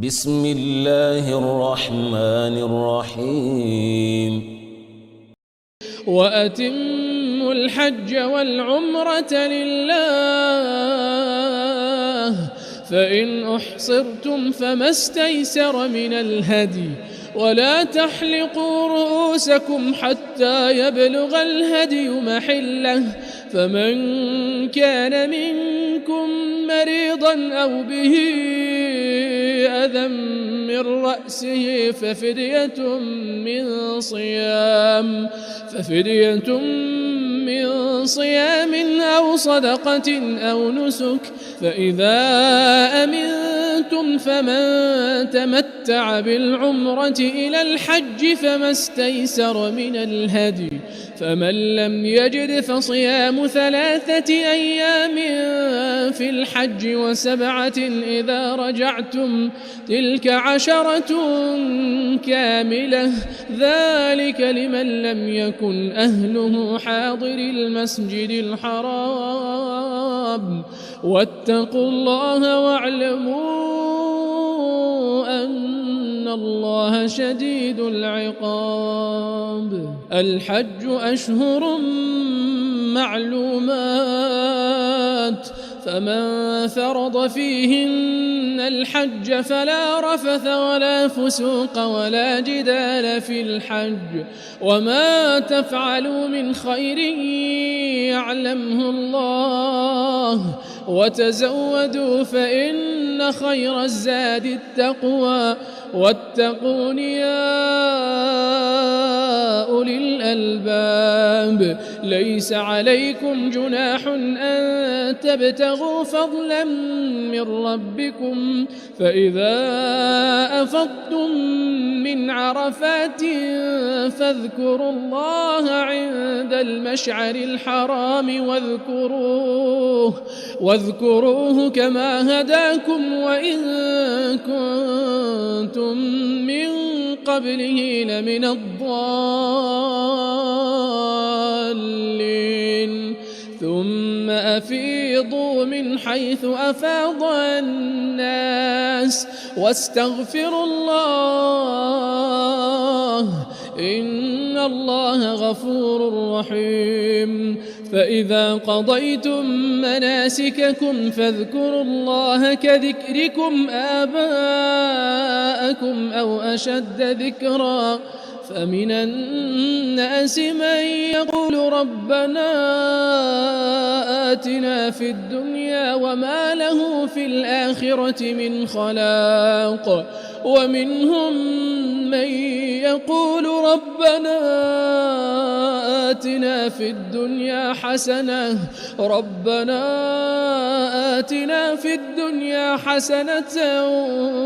بسم الله الرحمن الرحيم وأتموا الحج والعمرة لله فإن أحصرتم فما استيسر من الهدي ولا تحلقوا رؤوسكم حتى يبلغ الهدي محله فمن كان منكم مريضا أو به أذى من رأسه ففدية من صيام أو صدقة أو نسك فإذا أمنتم فمن تمتع بالعمرة إلى الحج فما استيسر من الهدي فمن لم يجد فصيام 3 أيام في الحج و7 إذا رجعتم تلك 10 كاملة ذلك لمن لم يكن أهله حاضر المسجد الحرام واتقوا الله واعلموا أن الله شديد العقاب الحج أشهر معلومات فمن فرض فيهن الحج فلا رفث ولا فسوق ولا جدال في الحج وما تفعلوا من خير يعلمه الله وتزودوا فإن خير الزاد التقوى واتقون يا أولي الألباب ليس عليكم جناح أن تبتغوا فضلا من ربكم فإذا أفضتم من عرفات فاذكروا الله عند المشعر الحرام واذكروه كما هداكم وإن كنتم من قبله لمن الضالين ثم أفيضوا من حيث أفاض الناس واستغفروا الله إن الله غفور رحيم فإذا قضيتم مناسككم فاذكروا الله كذكركم آباءكم أو أشد ذكرا فمن الناس من يقول ربنا آتنا في الدنيا وما له في الآخرة من خلاق ومنهم من يقول ربنا آتنا في الدنيا حسنة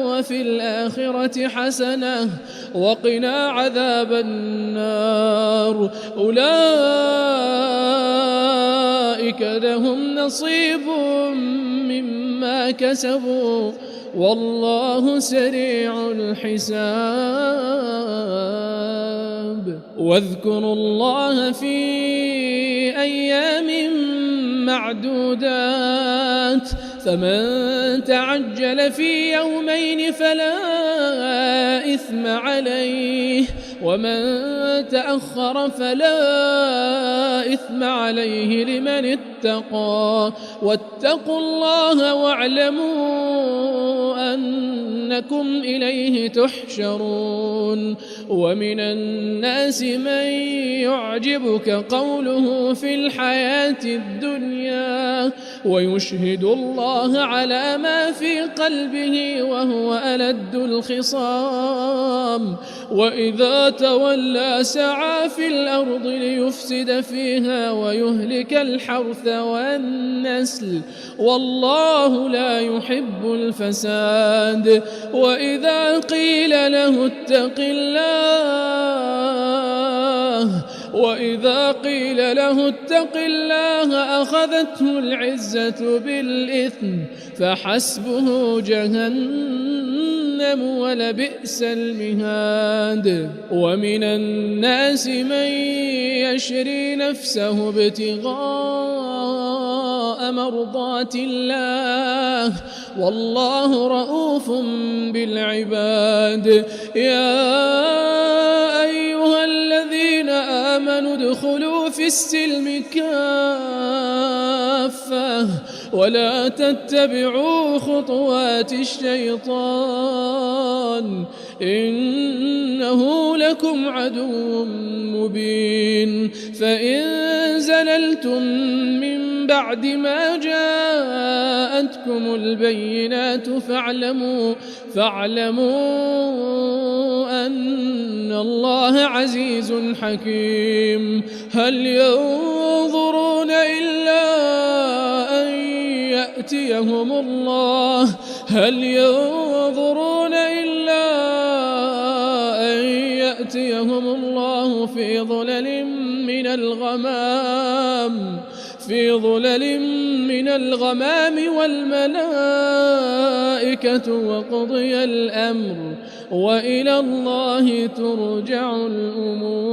وفي الآخرة حسنة وقنا عذاب النار أولئك لهم نصيب مما كسبوا والله سريع الحساب واذكروا الله في أيام معدودات فمن تعجل في يومين فلا إثم عليه ومن تأخر فلا إثم عليه لمن اتقى واتقوا الله واعلموا أنكم إليه تحشرون ومن الناس من يعجبك قوله في الحياة الدنيا ويشهد الله على ما في قلبه وهو ألد الخصام وإذا تولى سعى في الأرض ليفسد فيها ويهلك الحرث والنسل والله لا يحب الفساد وإذا قيل له اتق الله أخذته العزة بالإثم فحسبه جهنم ولبئس المهاد ومن الناس من يشري نفسه ابتغاء ابتغاء مرضات الله والله رؤوف بالعباد. يا أيها الذين آمنوا ادخلوا في السلم كافة ولا تتبعوا خطوات الشيطان إنه لكم عدو مبين. فإن زللتم من بعد ما جاءتكم البينات فاعلموا أن الله عزيز حكيم. هل ينظرون إلا أن يأتيهم الله في ظلل من الغمام والملائكة وقضي الأمر وإلى الله ترجع الأمور.